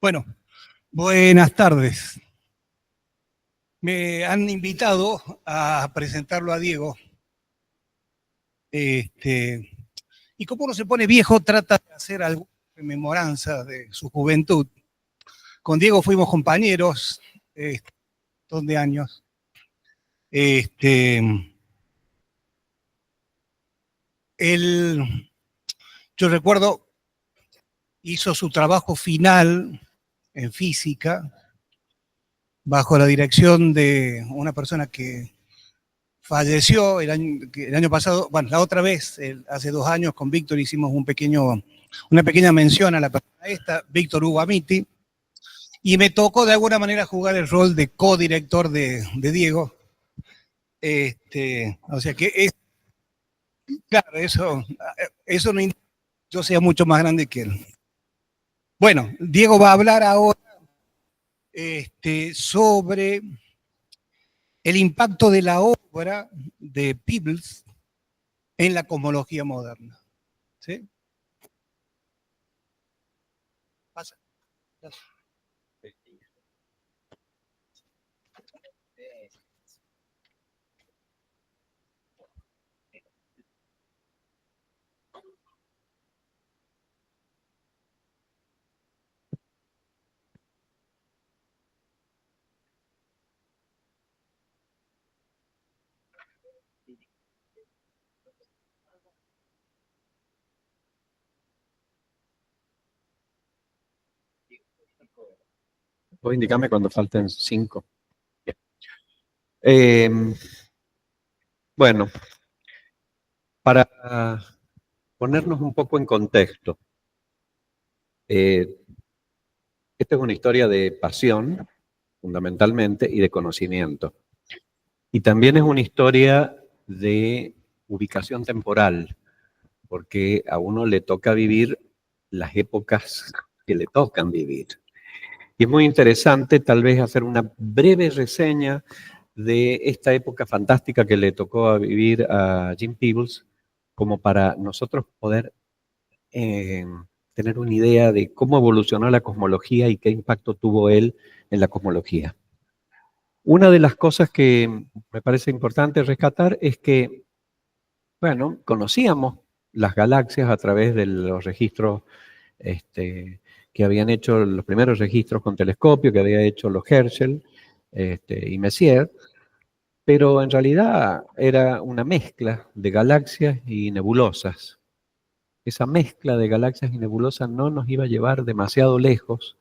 Bueno, buenas tardes. Me han invitado a presentarlo a Diego. Y como uno se pone viejo, trata de hacer alguna rememoranza de su juventud. Con Diego fuimos compañeros, un montón de años. Él, yo recuerdo, hizo su trabajo final en física bajo la dirección de una persona que falleció el año pasado. Bueno, la otra vez, hace 2 años, con Víctor hicimos una pequeña mención a la persona esta, Víctor Hugo Amiti, y me tocó de alguna manera jugar el rol de codirector de Diego. O sea que claro, eso no indica que yo sea mucho más grande que él. Bueno, Diego va a hablar ahora sobre el impacto de la obra de Peebles en la cosmología moderna. ¿Sí? Pasa. Vos indicame cuando falten 5. Bueno, para ponernos un poco en contexto, esta es una historia de pasión, fundamentalmente, y de conocimiento. Y también es una historia de ubicación temporal, porque a uno le toca vivir las épocas que le tocan vivir. Y es muy interesante tal vez hacer una breve reseña de esta época fantástica que le tocó vivir a Jim Peebles, como para nosotros poder tener una idea de cómo evolucionó la cosmología y qué impacto tuvo él en la cosmología. Una de las cosas que me parece importante rescatar es que, bueno, conocíamos las galaxias a través de los registros que habían hecho, los primeros registros con telescopio que había hecho los Herschel y Messier, pero en realidad era una mezcla de galaxias y nebulosas. Esa mezcla de galaxias y nebulosas no nos iba a llevar demasiado lejos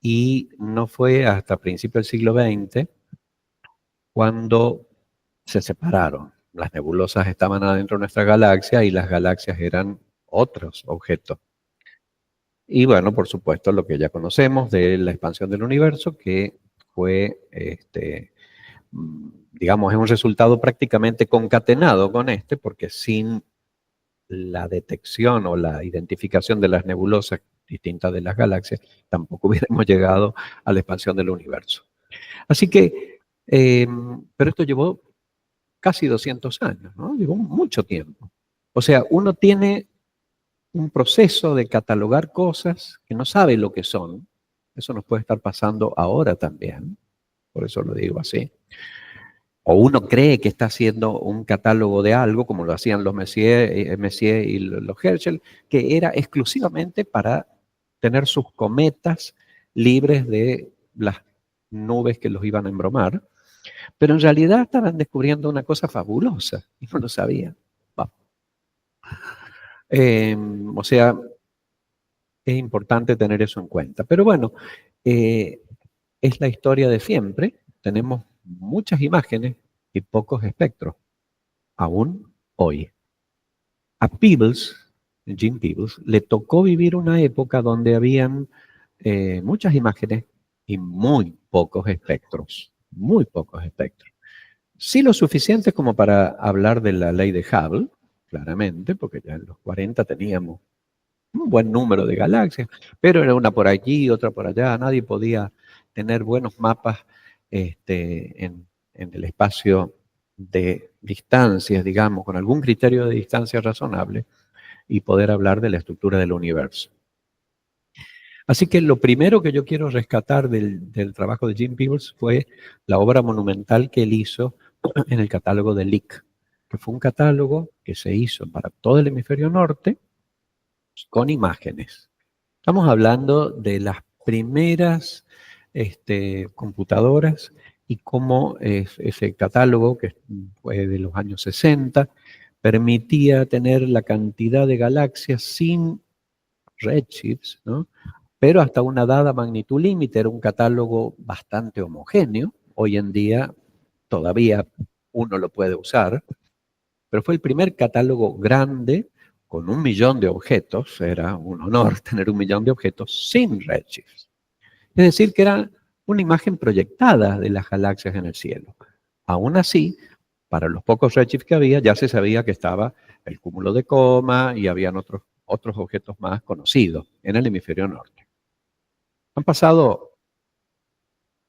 y no fue hasta principios del siglo XX cuando se separaron. Las nebulosas estaban adentro de nuestra galaxia y las galaxias eran otros objetos. Y bueno, por supuesto, lo que ya conocemos de la expansión del universo, que fue, digamos, es un resultado prácticamente concatenado con porque sin la detección o la identificación de las nebulosas distintas de las galaxias, tampoco hubiéramos llegado a la expansión del universo. Así que, pero esto llevó casi 200 años, ¿no? Llevó mucho tiempo. O sea, uno tiene un proceso de catalogar cosas que no sabe lo que son. Eso nos puede estar pasando ahora también, por eso lo digo así. O uno cree que está haciendo un catálogo de algo, como lo hacían los Messier y los Herschel, que era exclusivamente para tener sus cometas libres de las nubes que los iban a embromar, pero en realidad estaban descubriendo una cosa fabulosa y no lo sabían. O sea, es importante tener eso en cuenta. Pero bueno, es la historia de siempre. Tenemos muchas imágenes y pocos espectros, aún hoy. A Peebles, Jim Peebles, le tocó vivir una época donde habían muchas imágenes y muy pocos espectros. Muy pocos espectros. Sí lo suficiente como para hablar de la ley de Hubble, claramente, porque ya en los 40 teníamos un buen número de galaxias, pero era una por allí, otra por allá. Nadie podía tener buenos mapas en el espacio de distancias, digamos, con algún criterio de distancia razonable y poder hablar de la estructura del universo. Así que lo primero que yo quiero rescatar del trabajo de Jim Peebles fue la obra monumental que él hizo en el catálogo de Lick, que fue un catálogo que se hizo para todo el hemisferio norte con imágenes. Estamos hablando de las primeras computadoras y cómo ese catálogo, que fue de los años 60, permitía tener la cantidad de galaxias sin redshifts, ¿no? Pero hasta una dada magnitud límite. Era un catálogo bastante homogéneo. Hoy en día todavía uno lo puede usar, pero fue el primer catálogo grande con 1.000.000 de objetos. Era un honor tener 1.000.000 de objetos sin redshifts. Es decir, que era una imagen proyectada de las galaxias en el cielo. Aún así, para los pocos redshifts que había, ya se sabía que estaba el cúmulo de Coma y habían otros objetos más conocidos en el hemisferio norte. Han pasado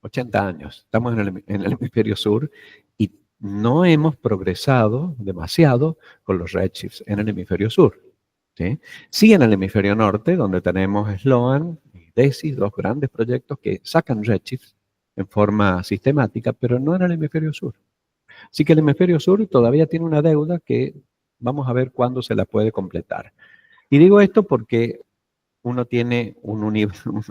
80 años, estamos en el hemisferio sur y no hemos progresado demasiado con los redshifts en el hemisferio sur. ¿Sí? Sí, en el hemisferio norte, donde tenemos Sloan y DESI, dos grandes proyectos que sacan redshifts en forma sistemática, pero no en el hemisferio sur. Así que el hemisferio sur todavía tiene una deuda que vamos a ver cuándo se la puede completar. Y digo esto porque uno tiene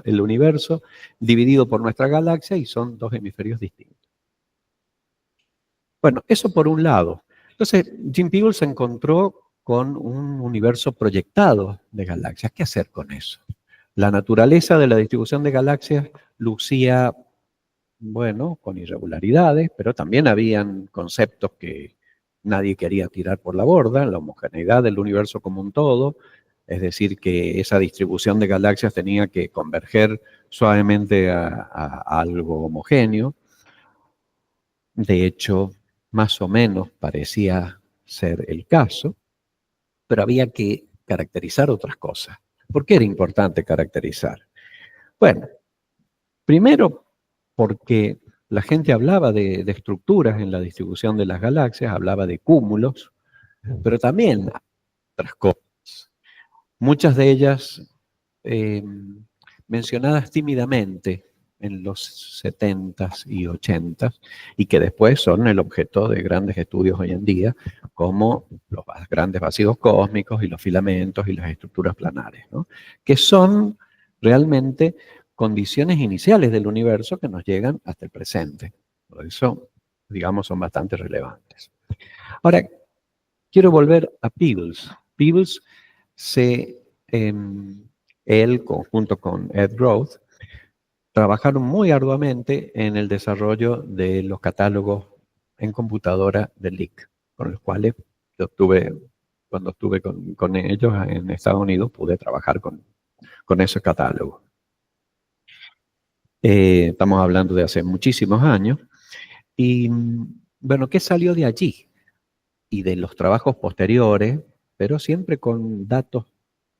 el universo dividido por nuestra galaxia y son dos hemisferios distintos. Bueno, eso por un lado. Entonces, Jim Peebles se encontró con un universo proyectado de galaxias. ¿Qué hacer con eso? La naturaleza de la distribución de galaxias lucía, bueno, con irregularidades, pero también habían conceptos que nadie quería tirar por la borda, la homogeneidad del universo como un todo, es decir, que esa distribución de galaxias tenía que converger suavemente a algo homogéneo. De hecho, más o menos parecía ser el caso, pero había que caracterizar otras cosas. ¿Por qué era importante caracterizar? Bueno, primero porque la gente hablaba de estructuras en la distribución de las galaxias, hablaba de cúmulos, pero también otras cosas. Muchas de ellas mencionadas tímidamente en los 70s y 80s, y que después son el objeto de grandes estudios hoy en día, como los grandes vacíos cósmicos y los filamentos y las estructuras planares, ¿no? Que son realmente condiciones iniciales del universo que nos llegan hasta el presente. Por eso, digamos, son bastante relevantes. Ahora, quiero volver a Peebles. Peebles él, junto con Ed Groth, trabajaron muy arduamente en el desarrollo de los catálogos en computadora de Lick, con los cuales yo cuando estuve con ellos en Estados Unidos, pude trabajar con ese catálogo. Estamos hablando de hace muchísimos años. Y bueno, ¿qué salió de allí? Y de los trabajos posteriores, pero siempre con datos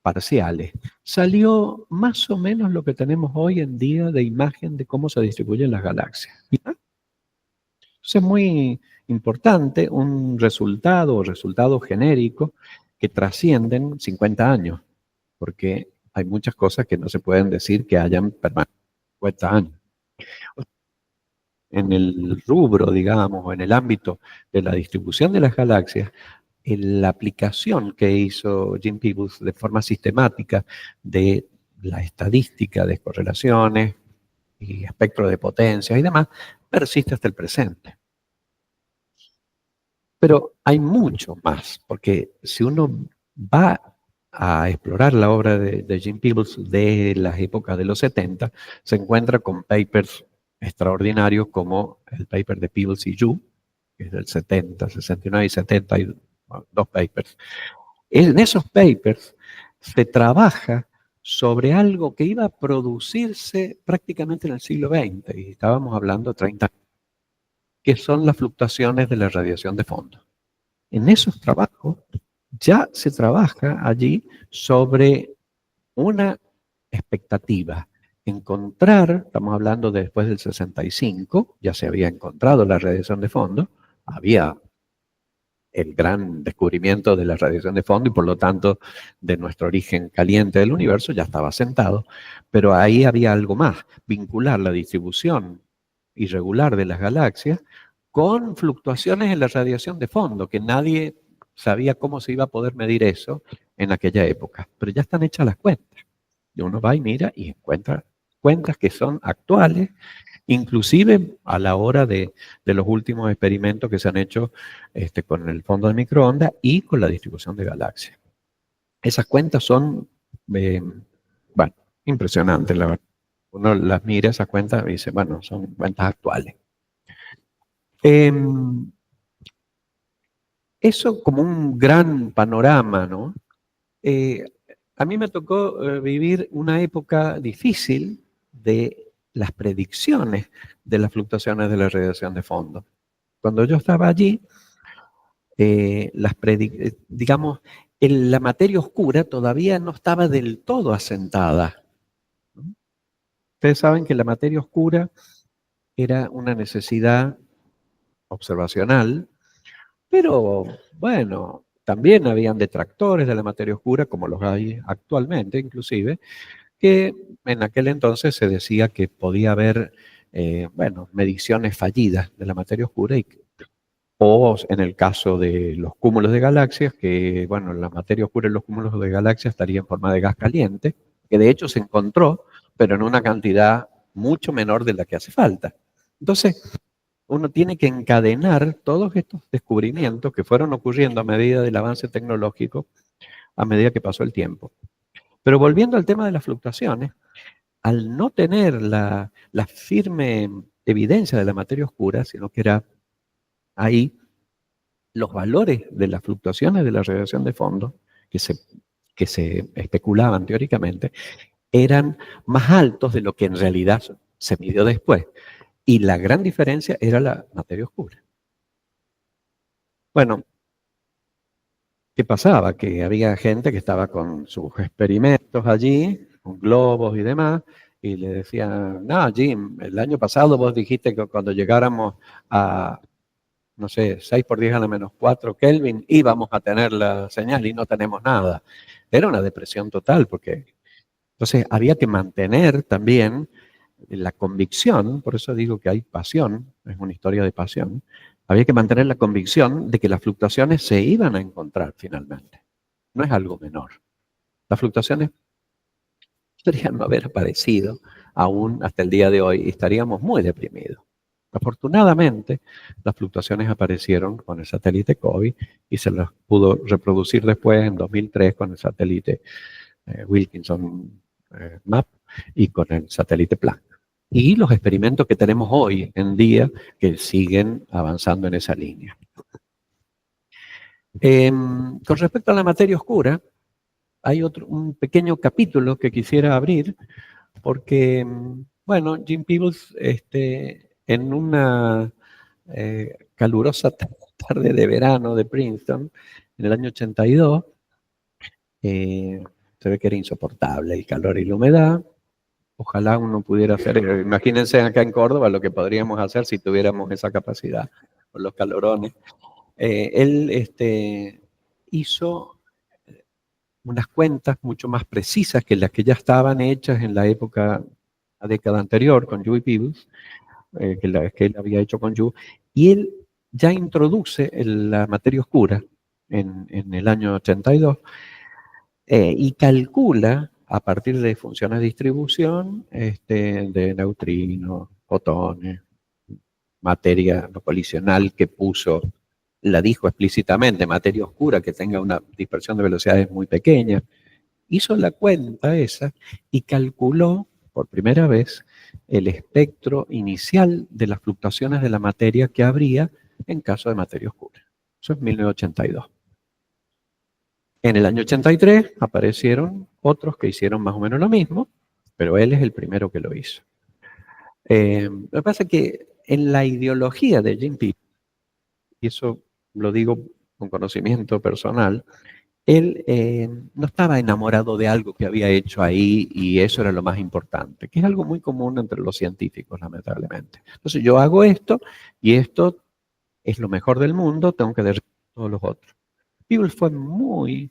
parciales. Salió más o menos lo que tenemos hoy en día de imagen de cómo se distribuyen las galaxias. Entonces es muy importante un resultado o resultados genéricos que trascienden 50 años, porque hay muchas cosas que no se pueden decir que hayan permanecido 50 años. En el rubro, digamos, o en el ámbito de la distribución de las galaxias, la aplicación que hizo Jim Peebles de forma sistemática de la estadística de correlaciones y espectro de potencias y demás, persiste hasta el presente. Pero hay mucho más, porque si uno va a explorar la obra de Jim Peebles de las épocas de los 70, se encuentra con papers extraordinarios como el paper de Peebles y Yu, que es del 70, 69 y 70, hay dos papers. En esos papers se trabaja sobre algo que iba a producirse prácticamente en el siglo XX, y estábamos hablando de 30 años, que son las fluctuaciones de la radiación de fondo. En esos trabajos ya se trabaja allí sobre una expectativa. Encontrar, estamos hablando de después del 65, ya se había encontrado la radiación de fondo, había el gran descubrimiento de la radiación de fondo y por lo tanto de nuestro origen caliente del universo ya estaba sentado, pero ahí había algo más, vincular la distribución irregular de las galaxias con fluctuaciones en la radiación de fondo, que nadie sabía cómo se iba a poder medir eso en aquella época, pero ya están hechas las cuentas. Y uno va y mira y encuentra cuentas que son actuales, inclusive a la hora de los últimos experimentos que se han hecho con el fondo de microondas y con la distribución de galaxias. Esas cuentas son, bueno, impresionantes, la verdad. Uno las mira, esas cuentas, y dice, bueno, son cuentas actuales. Eso como un gran panorama, ¿no? A mí me tocó vivir una época difícil de las predicciones de las fluctuaciones de la radiación de fondo. Cuando yo estaba allí, digamos, la materia oscura todavía no estaba del todo asentada. Ustedes saben que la materia oscura era una necesidad observacional, pero bueno, también habían detractores de la materia oscura, como los hay actualmente inclusive, que en aquel entonces se decía que podía haber, bueno, mediciones fallidas de la materia oscura o en el caso de los cúmulos de galaxias, que, bueno, la materia oscura en los cúmulos de galaxias estaría en forma de gas caliente, que de hecho se encontró, pero en una cantidad mucho menor de la que hace falta. Entonces, uno tiene que encadenar todos estos descubrimientos que fueron ocurriendo a medida del avance tecnológico, a medida que pasó el tiempo. Pero volviendo al tema de las fluctuaciones, al no tener la firme evidencia de la materia oscura, sino que era ahí los valores de las fluctuaciones de la radiación de fondo, que se especulaban teóricamente, eran más altos de lo que en realidad se midió después. Y la gran diferencia era la materia oscura. Bueno, ¿qué pasaba? Que había gente que estaba con sus experimentos allí, con globos y demás, y le decían, no, Jim, el año pasado vos dijiste que cuando llegáramos a, no sé, 6 por 10 a la menos 4 Kelvin, íbamos a tener la señal y no tenemos nada. Era una depresión total, porque entonces había que mantener también la convicción, por eso digo que hay pasión, es una historia de pasión, había que mantener la convicción de que las fluctuaciones se iban a encontrar finalmente. No es algo menor. Las fluctuaciones podrían no haber aparecido aún hasta el día de hoy y estaríamos muy deprimidos. Afortunadamente, las fluctuaciones aparecieron con el satélite COBE y se las pudo reproducir después en 2003 con el satélite Wilkinson MAP y con el satélite Planck. Y los experimentos que tenemos hoy en día que siguen avanzando en esa línea. Con respecto a la materia oscura, hay un pequeño capítulo que quisiera abrir porque, bueno, Jim Peebles, en una calurosa tarde de verano de Princeton, en el año 82, se ve que era insoportable el calor y la humedad. Ojalá uno pudiera hacer, imagínense acá en Córdoba lo que podríamos hacer si tuviéramos esa capacidad, con los calorones. Él hizo unas cuentas mucho más precisas que las que ya estaban hechas en la época, la década anterior, con Dewey Peebles, que él había hecho con Yu, y él ya introduce la materia oscura en el año 82 y calcula a partir de funciones de distribución de neutrinos, fotones, materia no colisional que puso, la dijo explícitamente, materia oscura que tenga una dispersión de velocidades muy pequeña. Hizo la cuenta esa y calculó por primera vez el espectro inicial de las fluctuaciones de la materia que habría en caso de materia oscura. Eso es 1982. En el año 83 aparecieron otros que hicieron más o menos lo mismo, pero él es el primero que lo hizo. Lo que pasa es que en la ideología de Jim Peebles, y eso lo digo con conocimiento personal, él no estaba enamorado de algo que había hecho ahí y eso era lo más importante, que es algo muy común entre los científicos, lamentablemente. Entonces yo hago esto y esto es lo mejor del mundo, tengo que todos los otros. Peebles fue muy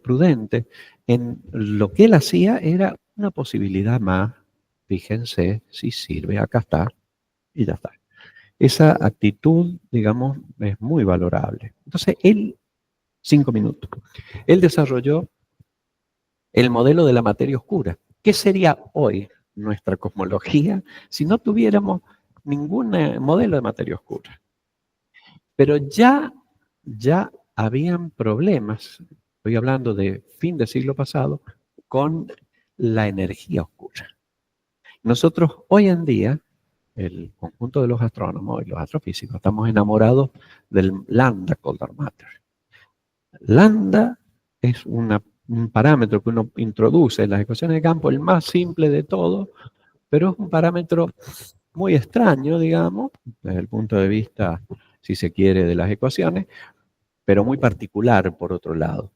prudente en lo que él hacía, era una posibilidad más. Fíjense si sirve, acá está, y ya está. Esa actitud, digamos, es muy valorable. Entonces, 5 minutos, él desarrolló el modelo de la materia oscura. ¿Qué sería hoy nuestra cosmología si no tuviéramos ningún modelo de materia oscura? Pero ya habían problemas, estoy hablando de fin del siglo pasado, con la energía oscura. Nosotros hoy en día, el conjunto de los astrónomos y los astrofísicos, estamos enamorados del lambda Coulomb matter. Lambda es un parámetro que uno introduce en las ecuaciones de campo, el más simple de todos, pero es un parámetro muy extraño, digamos, desde el punto de vista, si se quiere, de las ecuaciones, pero muy particular por otro lado.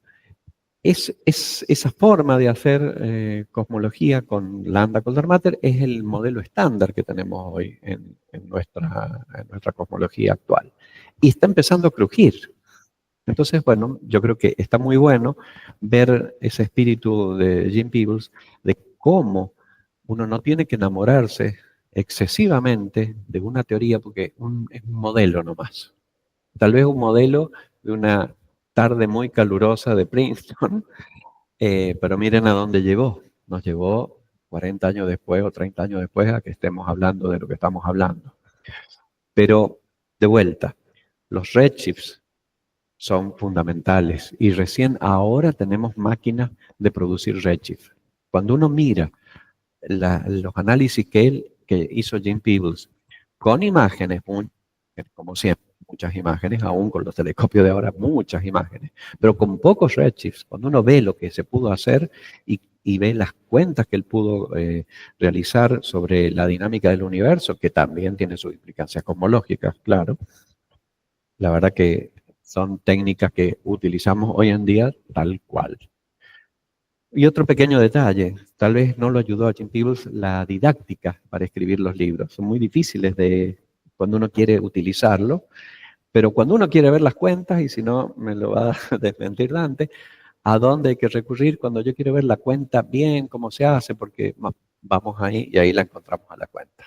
Esa forma de hacer cosmología con lambda Coulomb matter es el modelo estándar que tenemos hoy en nuestra cosmología actual. Y está empezando a crujir. Entonces, bueno, yo creo que está muy bueno ver ese espíritu de Jim Peebles, de cómo uno no tiene que enamorarse excesivamente de una teoría porque es un modelo nomás. Tal vez un modelo de una tarde muy calurosa de Princeton, pero miren a dónde llegó. Nos llevó 40 años después o 30 años después a que estemos hablando de lo que estamos hablando. Pero, de vuelta, los redshifts son fundamentales y recién ahora tenemos máquinas de producir redshift. Cuando uno mira los análisis que hizo Jim Peebles con imágenes, como siempre, muchas imágenes, aún con los telescopios de ahora, muchas imágenes, pero con pocos redshifts, cuando uno ve lo que se pudo hacer y ve las cuentas que él pudo realizar sobre la dinámica del universo, que también tiene sus implicancias cosmológicas, claro, la verdad que son técnicas que utilizamos hoy en día tal cual. Y otro pequeño detalle, tal vez no lo ayudó a Jim Peebles la didáctica para escribir los libros. Son muy difíciles cuando uno quiere utilizarlo, pero cuando uno quiere ver las cuentas, y si no me lo va a desmentir Dante, ¿a dónde hay que recurrir cuando yo quiero ver la cuenta bien, cómo se hace? Porque vamos ahí y ahí la encontramos a la cuenta,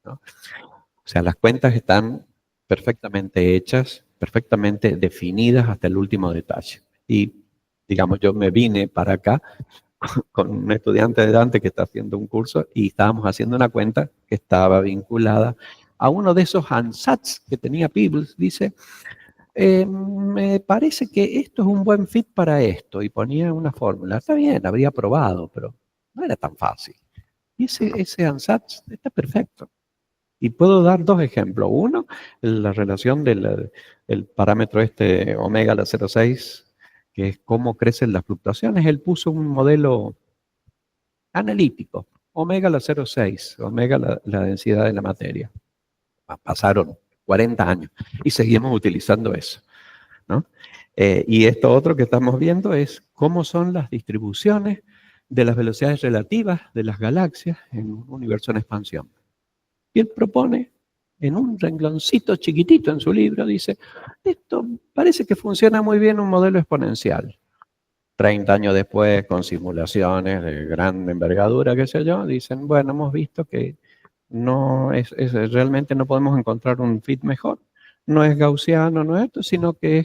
¿no? O sea, las cuentas están perfectamente hechas, perfectamente definidas hasta el último detalle. Y, digamos, yo me vine para acá con un estudiante de Dante que está haciendo un curso y estábamos haciendo una cuenta que estaba vinculada a uno de esos ansatz que tenía Peebles. Dice, me parece que esto es un buen fit para esto. Y ponía una fórmula. Está bien, habría probado, pero no era tan fácil. Y ese ansatz está perfecto. Y puedo dar 2 ejemplos. Uno, la relación del parámetro omega la 0,6, que es cómo crecen las fluctuaciones. Él puso un modelo analítico, omega la 0,6, omega la densidad de la materia. Pasaron 40 años y seguimos utilizando eso, ¿no? Y esto otro que estamos viendo es cómo son las distribuciones de las velocidades relativas de las galaxias en un universo en expansión. Y él propone, en un rengloncito chiquitito en su libro, dice, esto parece que funciona muy bien un modelo exponencial. 30 años después, con simulaciones de gran envergadura, qué sé yo, dicen, bueno, hemos visto que no realmente no podemos encontrar un fit mejor. No es gaussiano, no es esto, sino que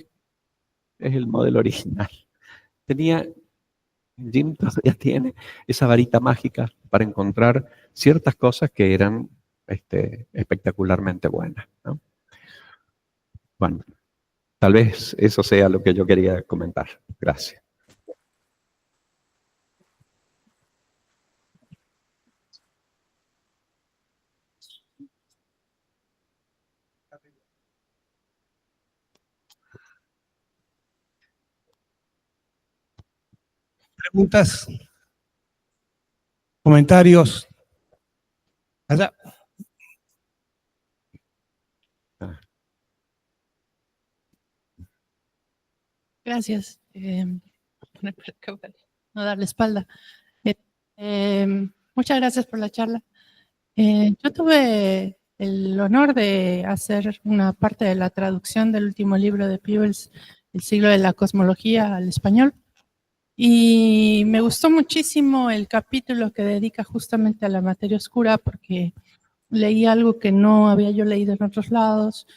es el modelo original. Jim todavía tiene esa varita mágica para encontrar ciertas cosas que eran espectacularmente buenas, ¿no? Bueno, tal vez eso sea lo que yo quería comentar. Gracias. Preguntas, comentarios. Allá. Gracias. No darle espalda. Muchas gracias por la charla. Yo tuve el honor de hacer una parte de la traducción del último libro de Peebles, El siglo de la cosmología, al español. Y me gustó muchísimo el capítulo que dedica justamente a la materia oscura, porque leí algo que no había yo leído en otros lados,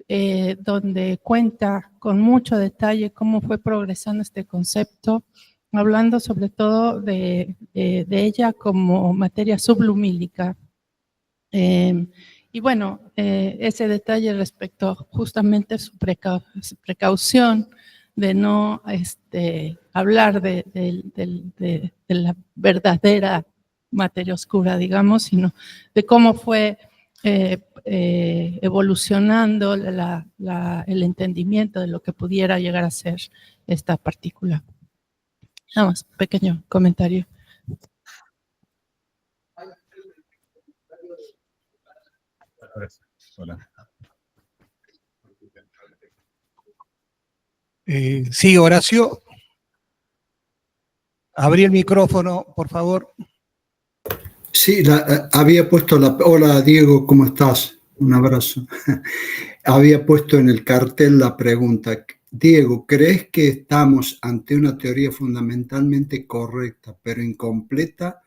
donde cuenta con mucho detalle cómo fue progresando este concepto, hablando sobre todo de ella como materia sublumílica. Y bueno, ese detalle respecto justamente a su precaución de no hablar de la verdadera materia oscura, digamos, sino de cómo fue evolucionando el entendimiento de lo que pudiera llegar a ser esta partícula. Nada más, pequeño comentario. Hola. Sí, Horacio. Abrí el micrófono, por favor. Sí, había puesto Hola, Diego, ¿cómo estás? Un abrazo. Había puesto en el cartel la pregunta: Diego, ¿crees que estamos ante una teoría fundamentalmente correcta, pero incompleta?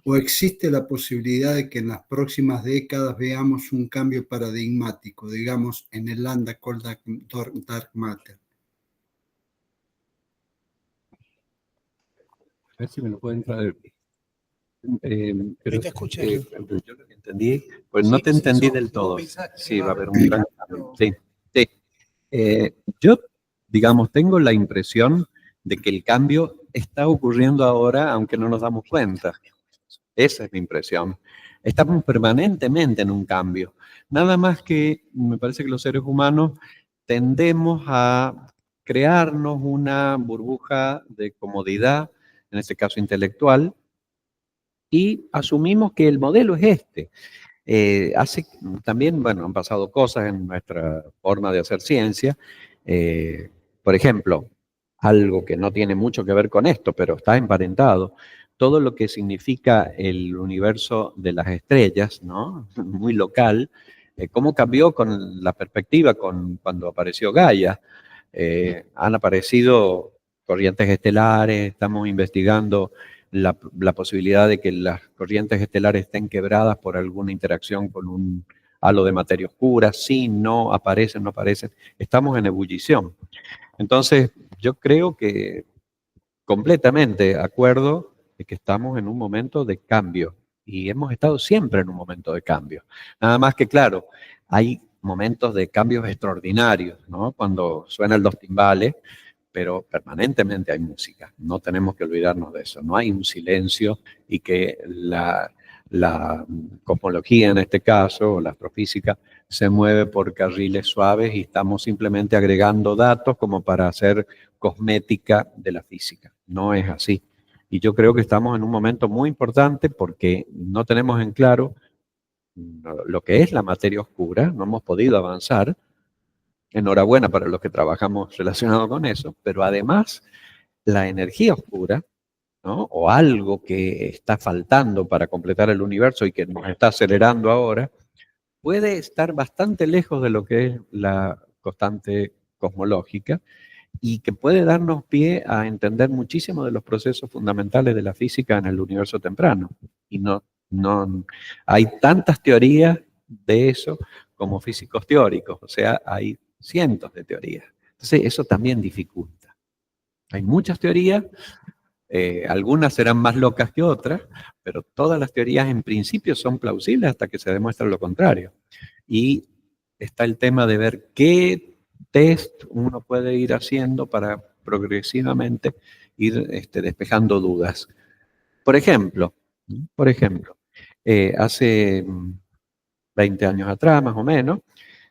¿O existe la posibilidad de que en las próximas décadas veamos un cambio paradigmático, digamos, en el Lambda Cold Dark Matter? A ver si me lo pueden traer. Pero Te escuché. yo lo que entendí, pues no te entendí del todo. Sí, va a haber un gran cambio. Sí, sí. Yo, digamos, tengo la impresión de que el cambio está ocurriendo ahora, aunque no nos damos cuenta. Esa es mi impresión. Estamos permanentemente en un cambio. Nada más que me parece que los seres humanos tendemos a crearnos una burbuja de comodidad, en este caso intelectual, y asumimos que el modelo es este. También, bueno, han pasado cosas en nuestra forma de hacer ciencia. Por ejemplo, algo que no tiene mucho que ver con esto, pero está emparentado, todo lo que significa el universo de las estrellas, ¿no? Muy local, cómo cambió con la perspectiva cuando apareció Gaia. Han aparecido corrientes estelares, estamos investigando la posibilidad de que las corrientes estelares estén quebradas por alguna interacción con un halo de materia oscura, sí, no, aparecen, no aparecen. Estamos en ebullición. Entonces, yo creo que completamente de acuerdo de que estamos en un momento de cambio y hemos estado siempre en un momento de cambio. Nada más que, claro, hay momentos de cambios extraordinarios, ¿no? Cuando suenan los timbales, pero permanentemente hay música. No tenemos que olvidarnos de eso. No hay un silencio y que la cosmología, en este caso, o la astrofísica, se mueve por carriles suaves y estamos simplemente agregando datos como para hacer cosmética de la física. No es así. Y yo creo que estamos en un momento muy importante porque no tenemos en claro lo que es la materia oscura, no hemos podido avanzar. Enhorabuena para los que trabajamos relacionado con eso, pero además la energía oscura, ¿no? O algo que está faltando para completar el universo y que nos está acelerando ahora, puede estar bastante lejos de lo que es la constante cosmológica y que puede darnos pie a entender muchísimo de los procesos fundamentales de la física en el universo temprano. Y no hay tantas teorías de eso como físicos teóricos, o sea, hay cientos de teorías. Entonces, eso también dificulta. Hay muchas teorías, algunas serán más locas que otras, pero todas las teorías en principio son plausibles hasta que se demuestre lo contrario. Y está el tema de ver qué test uno puede ir haciendo para progresivamente ir despejando dudas. Por ejemplo, hace 20 años atrás, más o menos,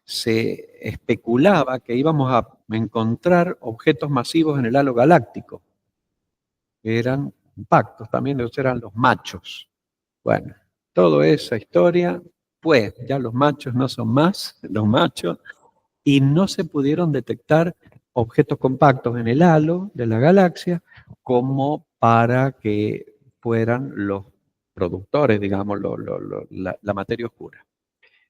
se especulaba que íbamos a encontrar objetos masivos en el halo galáctico. Eran impactos, también ellos eran los machos. Bueno, toda esa historia, pues ya los machos no son más los machos y no se pudieron detectar objetos compactos en el halo de la galaxia como para que fueran los productores, digamos, la materia oscura.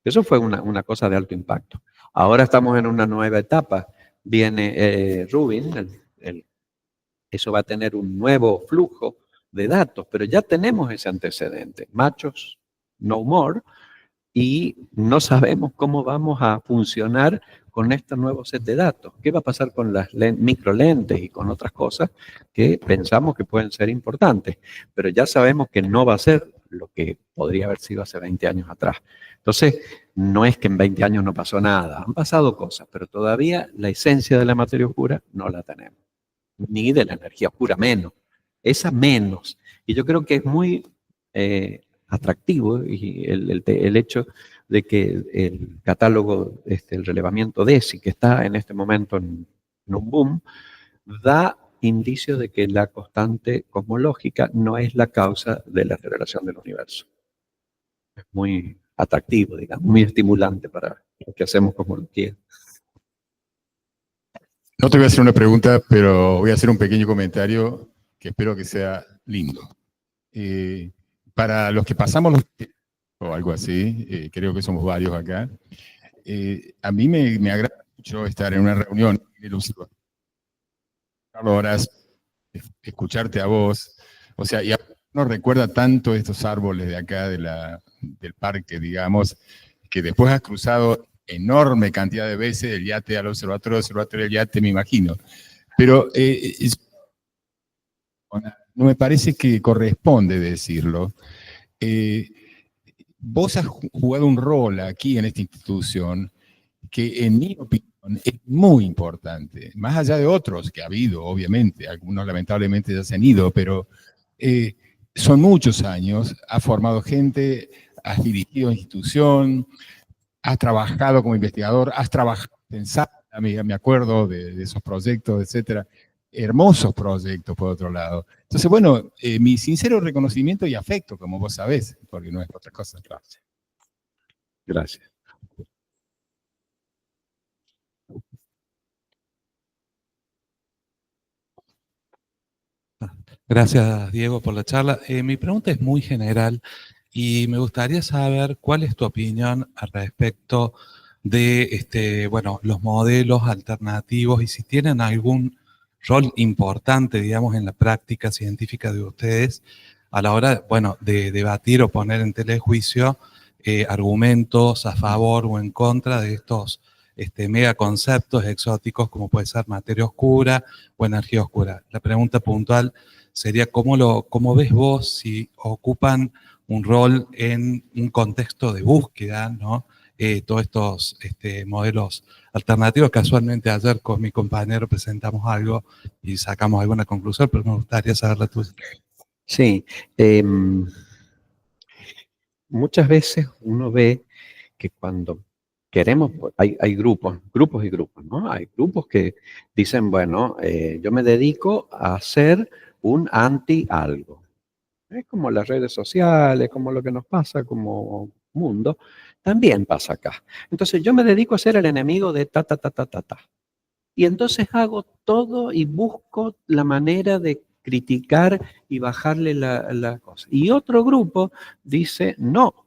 Eso fue una cosa de alto impacto. Ahora estamos en una nueva etapa. Viene Rubin, eso va a tener un nuevo flujo de datos, pero ya tenemos ese antecedente. Machos, no more, y no sabemos cómo vamos a funcionar con este nuevo set de datos. ¿Qué va a pasar con las microlentes y con otras cosas que pensamos que pueden ser importantes? Pero ya sabemos que no va a ser lo que podría haber sido hace 20 años atrás. Entonces, no es que en 20 años no pasó nada, han pasado cosas, pero todavía la esencia de la materia oscura no la tenemos. Ni de la energía oscura, menos. Esa menos. Y yo creo que es muy atractivo y el hecho de que el catálogo, el relevamiento DESI, que está en este momento en un boom, da indicio de que la constante cosmológica no es la causa de la aceleración del universo. Es muy atractivo, digamos, muy estimulante para lo que hacemos cosmología. No te voy a hacer una pregunta, pero voy a hacer un pequeño comentario que espero que sea lindo. Para los que pasamos los o algo así, creo que somos varios acá, a mí me agrada mucho estar en una reunión de los horas, escucharte a vos, o sea, y uno recuerda tanto estos árboles de acá del parque, digamos, que después has cruzado enorme cantidad de veces del yate al observatorio del yate, me imagino. Pero no me parece que corresponde decirlo. Vos has jugado un rol aquí en esta institución que, en mi opinión, es muy importante. Más allá de otros que ha habido, obviamente, algunos lamentablemente ya se han ido, pero son muchos años, has formado gente, has dirigido institución, has trabajado como investigador, has trabajado en SAP, me acuerdo de esos proyectos, etcétera. Hermosos proyectos, por otro lado. Entonces, bueno, mi sincero reconocimiento y afecto, como vos sabés, porque no es otra cosa. Gracias. Gracias. Gracias, Diego, por la charla. Mi pregunta es muy general y me gustaría saber cuál es tu opinión al respecto de bueno, los modelos alternativos y si tienen algún rol importante, digamos, en la práctica científica de ustedes a la hora, bueno, de debatir o poner en telejuicio argumentos a favor o en contra de estos megaconceptos exóticos como puede ser materia oscura o energía oscura. La pregunta puntual sería cómo ves vos si ocupan un rol en un contexto de búsqueda, ¿no? Todos estos modelos alternativos. Casualmente ayer con mi compañero presentamos algo y sacamos alguna conclusión, pero me gustaría saber la tuya. Sí. Muchas veces uno ve que cuando queremos, hay grupos y grupos, ¿no? Hay grupos que dicen, bueno, yo me dedico a ser un anti algo. Es como las redes sociales, como lo que nos pasa como mundo, también pasa acá. Entonces yo me dedico a ser el enemigo de ta. Y entonces hago todo y busco la manera de criticar y bajarle la cosa. Y otro grupo dice, no.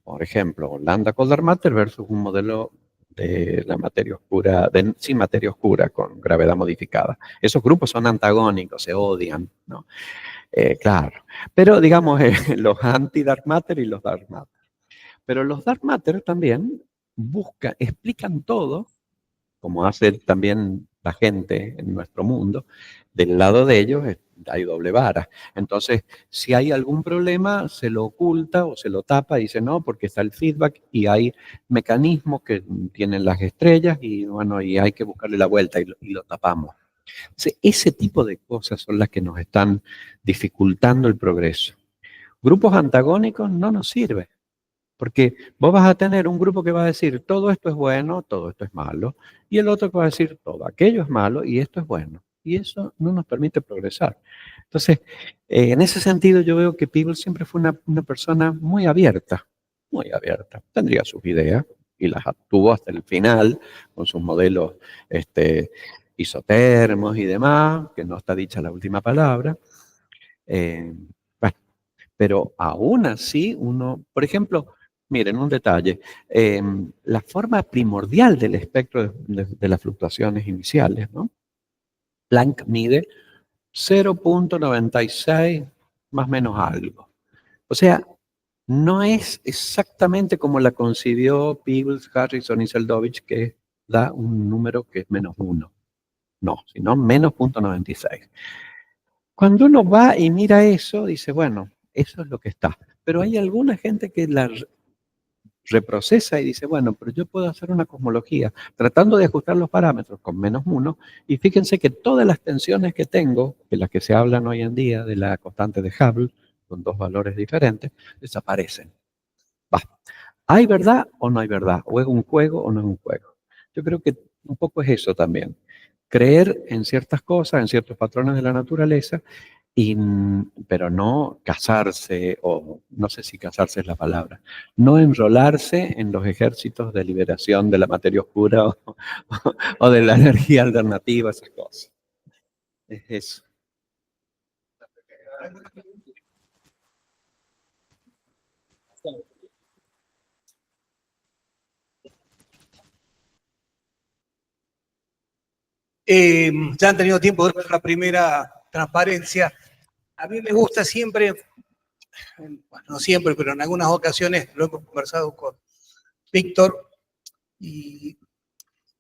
Por ejemplo, Lambda-Calder-Matter versus un modelo de la materia oscura, sin materia oscura con gravedad modificada. Esos grupos son antagónicos, se odian, ¿no? Claro. Pero digamos, los anti-dark matter y los dark matter. Pero los dark matter también explican todo, como hace también la gente en nuestro mundo. Del lado de ellos hay doble vara. Entonces, si hay algún problema, se lo oculta o se lo tapa y dice no, porque está el feedback y hay mecanismos que tienen las estrellas y bueno, y hay que buscarle la vuelta y lo tapamos. Entonces, ese tipo de cosas son las que nos están dificultando el progreso. Grupos antagónicos no nos sirve, porque vos vas a tener un grupo que va a decir todo esto es bueno, todo esto es malo, y el otro que va a decir todo aquello es malo y esto es bueno. Y eso no nos permite progresar. Entonces, en ese sentido yo veo que Peebles siempre fue una persona muy abierta, muy abierta. Tendría sus ideas y las tuvo hasta el final con sus modelos isotermos y demás, que no está dicha la última palabra. Bueno, pero aún así uno, por ejemplo, Miren, un detalle. La forma primordial del espectro de las fluctuaciones iniciales, ¿no? Planck mide 0.96 más o menos algo. O sea, no es exactamente como la concibió Peebles, Harrison y Seldovich, que da un número que es -1. No, sino menos 0.96. Cuando uno va y mira eso, dice, bueno, eso es lo que está. Pero hay alguna gente que la reprocesa y dice, bueno, pero yo puedo hacer una cosmología tratando de ajustar los parámetros con -1, y fíjense que todas las tensiones que tengo, de las que se hablan hoy en día, de la constante de Hubble, con dos valores diferentes, desaparecen. Va. ¿Hay verdad o no hay verdad? ¿O es un juego o no es un juego? Yo creo que un poco es eso también. Creer en ciertas cosas, en ciertos patrones de la naturaleza, pero no casarse, o no sé si casarse es la palabra, no enrolarse en los ejércitos de liberación de la materia oscura o de la energía alternativa, esas cosas. Es eso. Ya han tenido tiempo de ver la primera transparencia. A mí me gusta siempre, bueno, no siempre, pero en algunas ocasiones lo hemos conversado con Víctor, y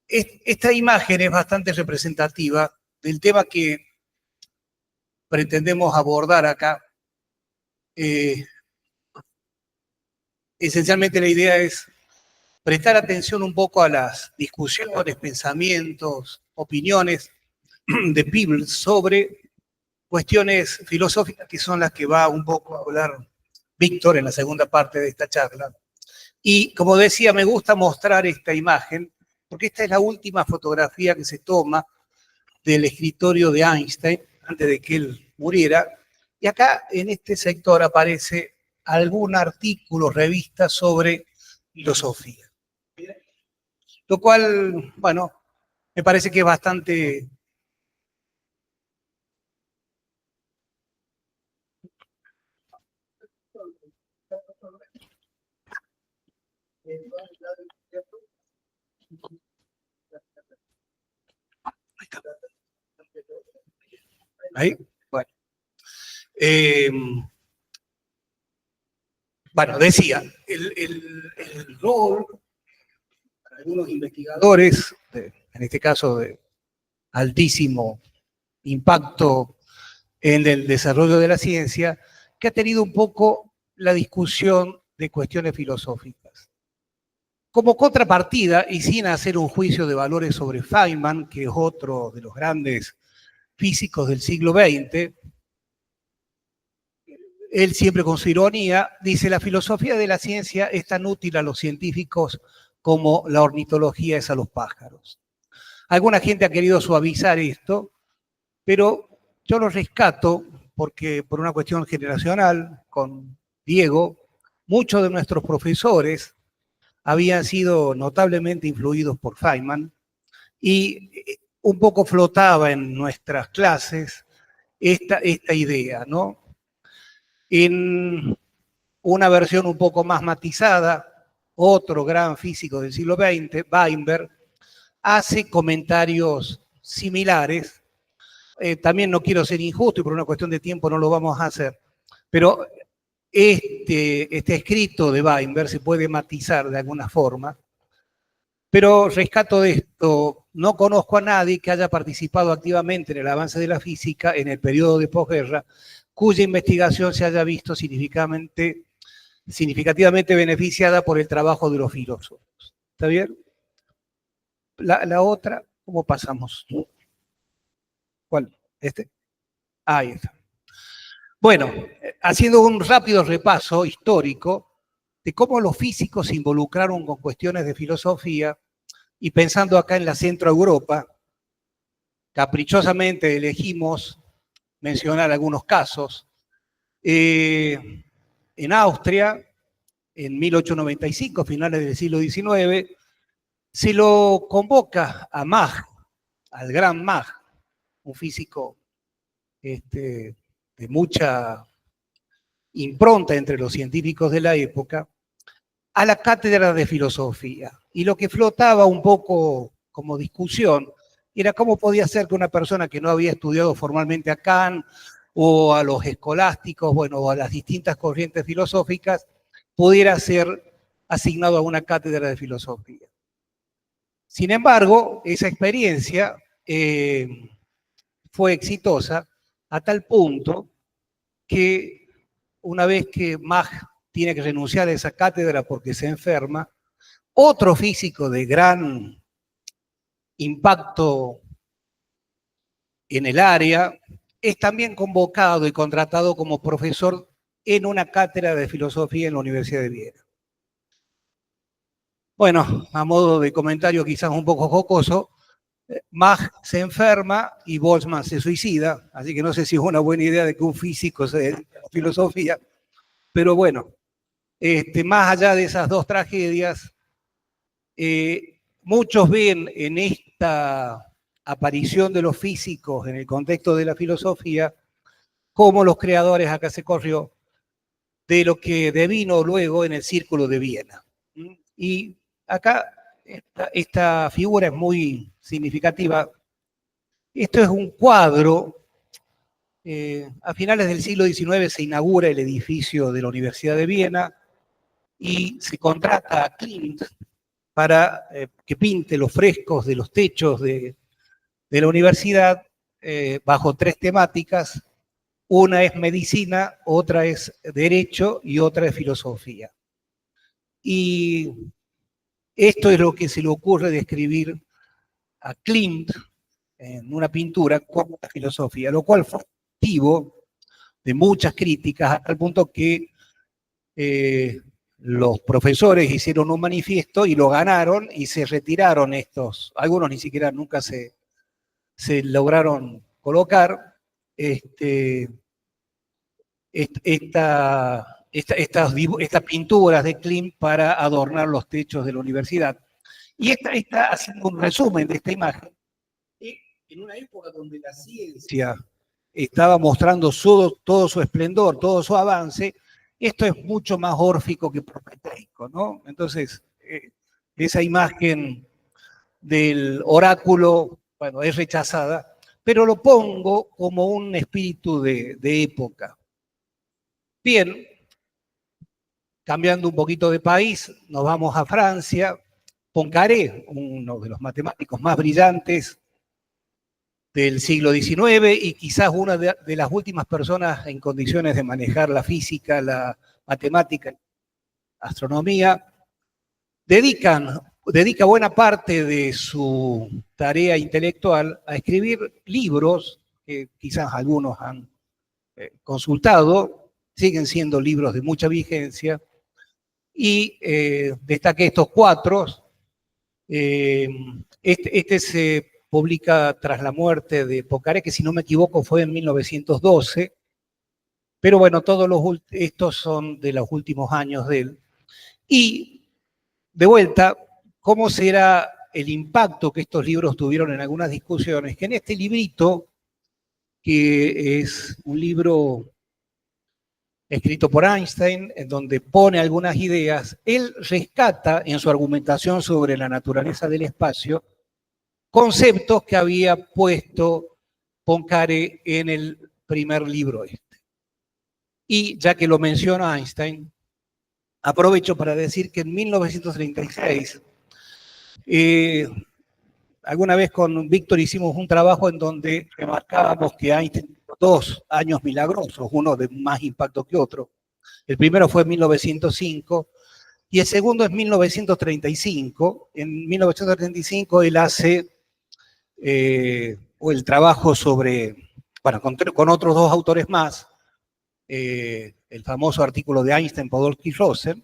esta imagen es bastante representativa del tema que pretendemos abordar acá. Esencialmente la idea es prestar atención un poco a las discusiones, pensamientos, opiniones de Peebles sobre cuestiones filosóficas, que son las que va un poco a hablar Víctor en la segunda parte de esta charla. Y como decía, me gusta mostrar esta imagen, porque esta es la última fotografía que se toma del escritorio de Einstein, antes de que él muriera. Y acá, en este sector, aparece algún artículo, revista sobre filosofía. Lo cual, bueno, me parece que es bastante... Ahí, bueno. Bueno, decía, el rol de algunos investigadores, en este caso de altísimo impacto en el desarrollo de la ciencia, que ha tenido un poco la discusión de cuestiones filosóficas. Como contrapartida, y sin hacer un juicio de valores sobre Feynman, que es otro de los grandes físicos del siglo XX, él siempre con su ironía dice: la filosofía de la ciencia es tan útil a los científicos como la ornitología es a los pájaros. Alguna gente ha querido suavizar esto, pero yo lo rescato porque, por una cuestión generacional, con Diego, muchos de nuestros profesores habían sido notablemente influidos por Feynman, y un poco flotaba en nuestras clases esta idea, ¿no? En una versión un poco más matizada, otro gran físico del siglo XX, Weinberg, hace comentarios similares. También no quiero ser injusto y por una cuestión de tiempo no lo vamos a hacer, pero este escrito de Weinberg se puede matizar de alguna forma, pero rescato de esto: no conozco a nadie que haya participado activamente en el avance de la física en el periodo de posguerra cuya investigación se haya visto significativamente beneficiada por el trabajo de los filósofos. ¿Está bien? La otra, ¿cómo pasamos? ¿Cuál? ¿Este? Ahí está. Bueno, haciendo un rápido repaso histórico de cómo los físicos se involucraron con cuestiones de filosofía, y pensando acá en la Centro Europa, caprichosamente elegimos mencionar algunos casos. En Austria, en 1895, finales del siglo XIX, se lo convoca a Mach, al gran Mach, un físico de mucha impronta entre los científicos de la época, a la cátedra de filosofía. Y lo que flotaba un poco como discusión era cómo podía ser que una persona que no había estudiado formalmente a Kant o a los escolásticos, bueno, o a las distintas corrientes filosóficas, pudiera ser asignado a una cátedra de filosofía. Sin embargo, esa experiencia fue exitosa a tal punto que una vez que Mach tiene que renunciar a esa cátedra porque se enferma, otro físico de gran impacto en el área es también convocado y contratado como profesor en una cátedra de filosofía en la Universidad de Viena. Bueno, a modo de comentario quizás un poco jocoso, Mach se enferma y Boltzmann se suicida, así que no sé si es una buena idea de que un físico se dedique a la filosofía, pero bueno, más allá de esas dos tragedias, muchos ven en esta aparición de los físicos en el contexto de la filosofía como los creadores, acá se corrió, de lo que devino luego en el Círculo de Viena. Y acá esta figura es muy significativa. Esto es un cuadro. A finales del siglo XIX se inaugura el edificio de la Universidad de Viena y se contrata a Klimt para que pinte los frescos de los techos de la universidad bajo tres temáticas. Una es medicina, otra es derecho y otra es filosofía. Y esto es lo que se le ocurre describir a Klimt en una pintura como la filosofía, lo cual fue motivo de muchas críticas, hasta el punto que los profesores hicieron un manifiesto y lo ganaron y se retiraron estos, algunos ni siquiera nunca se lograron colocar estas pinturas de Klimt para adornar los techos de la universidad. Y esta está haciendo un resumen de esta imagen. En una época donde la ciencia estaba mostrando todo su esplendor, todo su avance, esto es mucho más órfico que prometeico, ¿no? Entonces, esa imagen del oráculo, bueno, es rechazada, pero lo pongo como un espíritu de época. Bien, cambiando un poquito de país, nos vamos a Francia. Poincaré, uno de los matemáticos más brillantes del siglo XIX y quizás una de las últimas personas en condiciones de manejar la física, la matemática, la astronomía, dedica buena parte de su tarea intelectual a escribir libros que quizás algunos han consultado, siguen siendo libros de mucha vigencia, y destaqué estos cuatro. Este se publica tras la muerte de Poincaré, que si no me equivoco fue en 1912, pero bueno, estos son de los últimos años de él. Y de vuelta, ¿cómo será el impacto que estos libros tuvieron en algunas discusiones? Que en este librito, que es un libro escrito por Einstein, en donde pone algunas ideas, él rescata en su argumentación sobre la naturaleza del espacio conceptos que había puesto Poincaré en el primer libro este. Y ya que lo menciona Einstein, aprovecho para decir que en 1936, alguna vez con Víctor hicimos un trabajo en donde remarcábamos que Einstein tuvo 2 años milagrosos, uno de más impacto que otro. El primero fue en 1905 y el segundo es 1935. En 1935 él hace el trabajo sobre, bueno, con otros 2 autores más, el famoso artículo de Einstein, Podolsky y Rosen,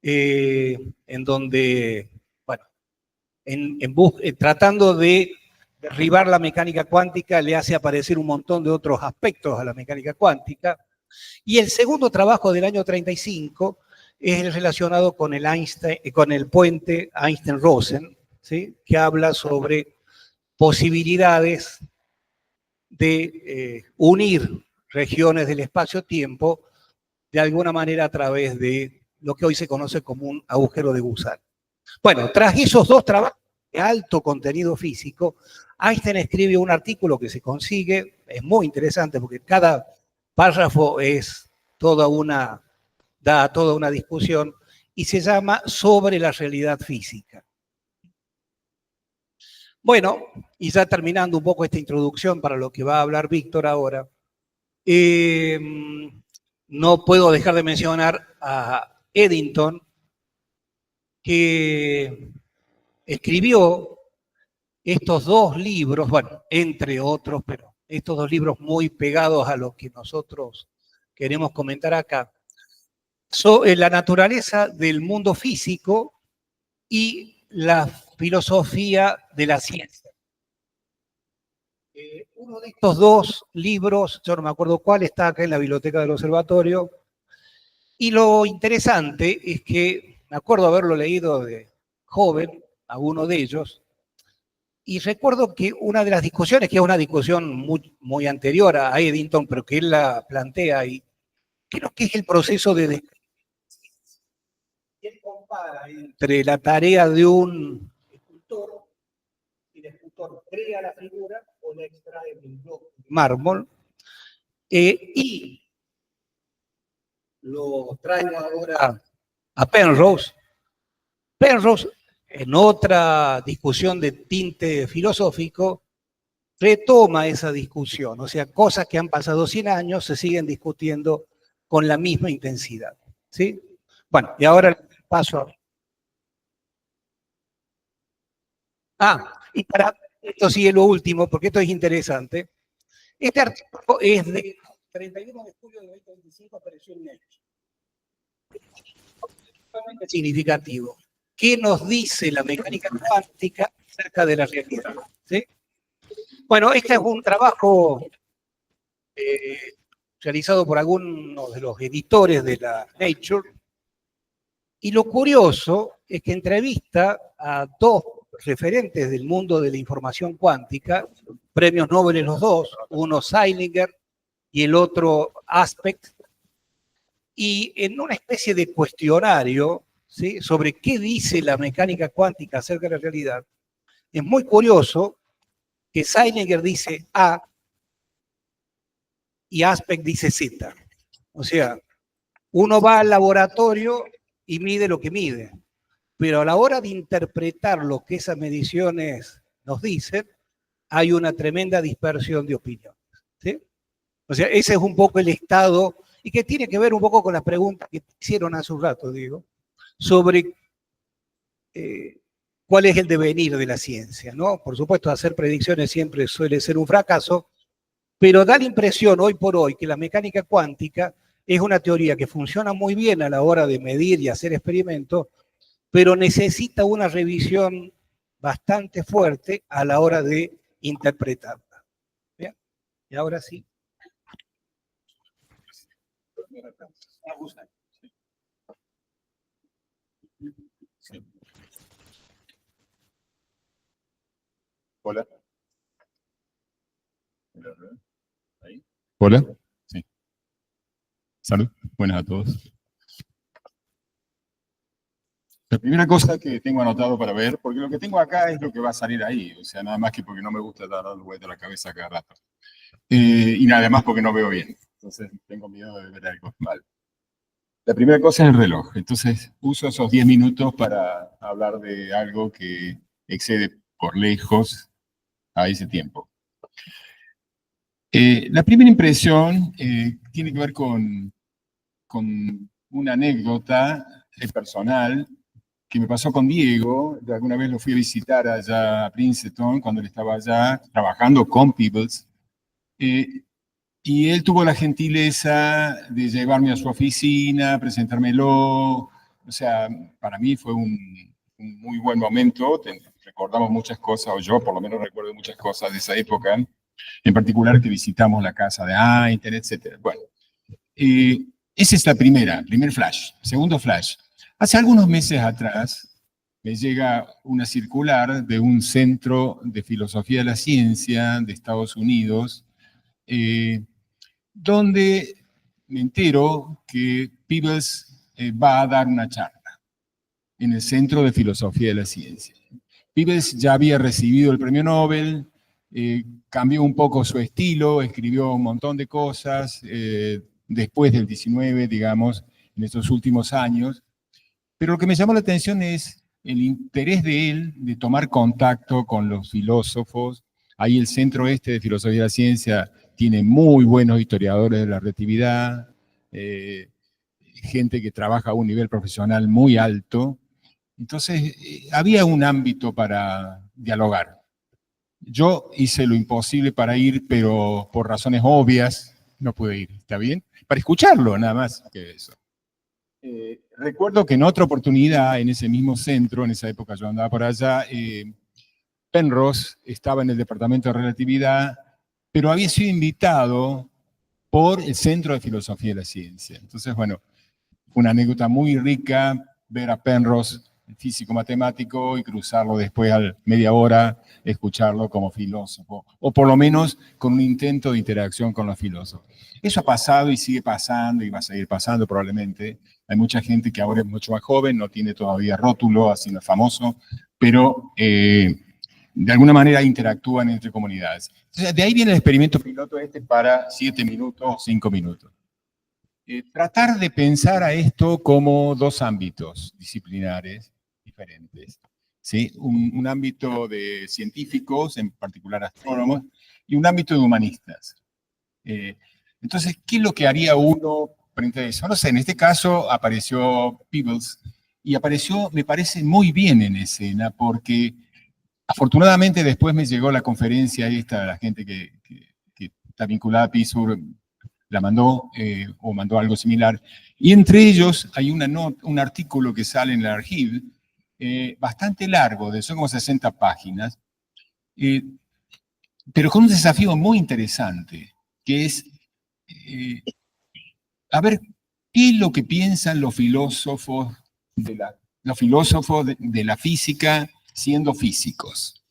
en donde, bueno, tratando de derribar la mecánica cuántica, le hace aparecer un montón de otros aspectos a la mecánica cuántica. Y el segundo trabajo del año 35 es el relacionado con el puente Einstein-Rosen, ¿sí? Que habla sobre posibilidades de unir regiones del espacio-tiempo de alguna manera a través de lo que hoy se conoce como un agujero de gusano. Bueno, tras esos dos trabajos de alto contenido físico, Einstein escribe un artículo que se consigue, es muy interesante porque cada párrafo da toda una discusión, y se llama Sobre la realidad física. Bueno, y ya terminando un poco esta introducción para lo que va a hablar Víctor ahora, no puedo dejar de mencionar a Eddington, que escribió estos dos libros, bueno, entre otros, pero estos dos libros muy pegados a lo que nosotros queremos comentar acá, sobre la naturaleza del mundo físico y la filosofía de la ciencia. Uno de estos dos libros, yo no me acuerdo cuál, está acá en la biblioteca del observatorio, y lo interesante es que me acuerdo haberlo leído de joven, a uno de ellos, y recuerdo que una de las discusiones, que es una discusión muy anterior a Eddington, pero que él la plantea ahí, creo que es el proceso de... Él compara entre la tarea de un escultor, y el escultor crea la figura o la extrae del bloque de mármol, y lo traigo ahora a Penrose. Penrose, en otra discusión de tinte filosófico, retoma esa discusión. O sea, cosas que han pasado 100 años se siguen discutiendo con la misma intensidad. ¿Sí? Bueno, y ahora paso a... y para esto sí es lo último, porque esto es interesante. Este artículo es de 31 de julio de 2025, apareció en Nature. Es significativo. ¿Qué nos dice la mecánica cuántica acerca de la realidad? ¿Sí? Bueno, este es un trabajo realizado por algunos de los editores de la Nature, y lo curioso es que entrevista a dos referentes del mundo de la información cuántica, premios Nobel los dos, uno Zeilinger y el otro Aspect, y en una especie de cuestionario, ¿sí?, sobre qué dice la mecánica cuántica acerca de la realidad, es muy curioso que Zeilinger dice A y Aspect dice Z. O sea, uno va al laboratorio y mide lo que mide, pero a la hora de interpretar lo que esas mediciones nos dicen, hay una tremenda dispersión de opiniones. ¿Sí? O sea, ese es un poco el estado, y que tiene que ver un poco con las preguntas que hicieron hace un rato, digo, sobre cuál es el devenir de la ciencia, ¿no? Por supuesto, hacer predicciones siempre suele ser un fracaso, pero da la impresión hoy por hoy que la mecánica cuántica es una teoría que funciona muy bien a la hora de medir y hacer experimentos, pero necesita una revisión bastante fuerte a la hora de interpretarla. ¿Bien? Y ahora sí. Hola. ¿Ahí? Hola. Sí. Salud. Buenas a todos. La primera cosa que tengo anotado para ver, porque lo que tengo acá es lo que va a salir ahí, o sea, nada más que porque no me gusta dar vuelta a la cabeza cada rato. Y nada más porque no veo bien, entonces tengo miedo de ver algo mal. La primera cosa es el reloj, entonces uso esos 10 minutos para hablar de algo que excede por lejos a ese tiempo. La primera impresión tiene que ver con una anécdota personal que me pasó con Diego. Alguna vez lo fui a visitar allá a Princeton, cuando él estaba allá trabajando con Peebles. Y él tuvo la gentileza de llevarme a su oficina, presentármelo. O sea, para mí fue un muy buen momento. Recordamos muchas cosas, o yo por lo menos recuerdo muchas cosas de esa época. En particular que visitamos la casa de Einstein, etc. Bueno, esa es la primer flash. Segundo flash. Hace algunos meses atrás me llega una circular de un centro de filosofía de la ciencia de Estados Unidos, donde me entero que Peebles va a dar una charla en el Centro de Filosofía de la Ciencia. Peebles ya había recibido el premio Nobel, cambió un poco su estilo, escribió un montón de cosas después del 19, digamos, en estos últimos años. Pero lo que me llamó la atención es el interés de él de tomar contacto con los filósofos. Ahí el Centro de Filosofía de la Ciencia tiene muy buenos historiadores de la relatividad, gente que trabaja a un nivel profesional muy alto. Entonces, había un ámbito para dialogar. Yo hice lo imposible para ir, pero por razones obvias no pude ir, ¿está bien? Para escucharlo, nada más que eso. Recuerdo que en otra oportunidad, en ese mismo centro, en esa época yo andaba por allá, Penrose estaba en el departamento de relatividad, pero había sido invitado por el Centro de Filosofía de la Ciencia. Entonces, bueno, fue una anécdota muy rica ver a Penrose, el físico matemático, y cruzarlo después a media hora, escucharlo como filósofo, o por lo menos con un intento de interacción con los filósofos. Eso ha pasado y sigue pasando y va a seguir pasando probablemente. Hay mucha gente que ahora es mucho más joven, no tiene todavía rótulo, así no es famoso, pero de alguna manera interactúan entre comunidades. Entonces, de ahí viene el experimento piloto para 7 minutos, 5 minutos. Tratar de pensar a esto como dos ámbitos disciplinares diferentes. ¿Sí? Un ámbito de científicos, en particular astrónomos, y un ámbito de humanistas. Entonces, ¿qué es lo que haría uno frente a eso? No sé, en este caso apareció Peebles, y apareció, me parece, muy bien en escena, porque afortunadamente después me llegó la conferencia esta de la gente que está vinculada a PISUR, la mandó o mandó algo similar. Y entre ellos hay un artículo que sale en el Archive, bastante largo, son como 60 páginas, pero con un desafío muy interesante, que es a ver qué es lo que piensan los filósofos de la física siendo físicos.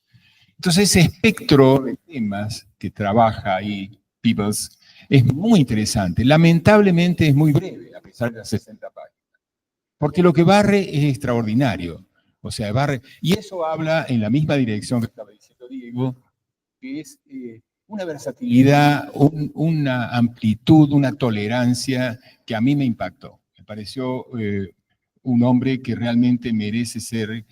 Entonces ese espectro de temas que trabaja ahí Peebles es muy interesante. Lamentablemente es muy breve, a pesar de las 60 páginas. Porque lo que barre es extraordinario. O sea, barre. Y eso habla en la misma dirección que estaba diciendo Diego, que es una versatilidad, una amplitud, una tolerancia que a mí me impactó. Me pareció un hombre que realmente merece ser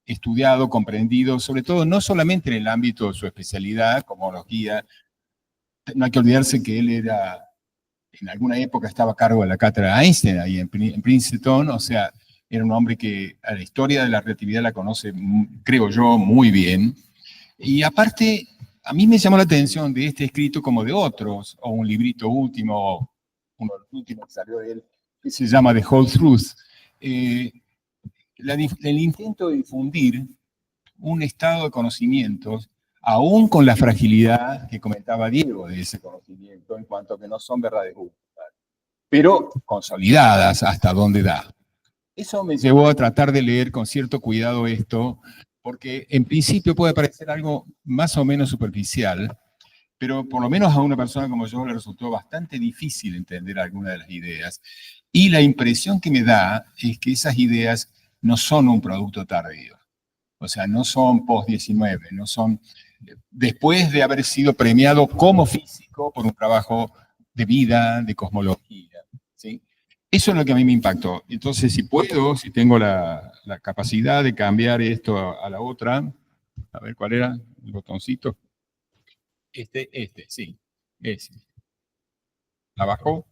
estudiado, comprendido, sobre todo no solamente en el ámbito de su especialidad, cosmología. No hay que olvidarse que él en alguna época estaba a cargo de la cátedra Einstein ahí en Princeton, o sea, era un hombre que a la historia de la relatividad la conoce, creo yo, muy bien. Y aparte, a mí me llamó la atención de este escrito como de otros, o un librito último, uno de los últimos que salió de él, que se llama The Whole Truth. El intento de difundir un estado de conocimientos aún con la fragilidad que comentaba Diego de ese conocimiento, en cuanto a que no son verdades únicas, pero consolidadas hasta donde da. Eso me llevó a tratar de leer con cierto cuidado esto, porque en principio puede parecer algo más o menos superficial, pero por lo menos a una persona como yo le resultó bastante difícil entender algunas de las ideas. Y la impresión que me da es que esas ideas no son un producto tardío. O sea, no son post-19, no son después de haber sido premiado como físico por un trabajo de vida, de cosmología. ¿Sí? Eso es lo que a mí me impactó. Entonces, si puedo, si tengo la capacidad de cambiar esto a la otra, a ver cuál era el botoncito. Sí, ese. ¿La bajó?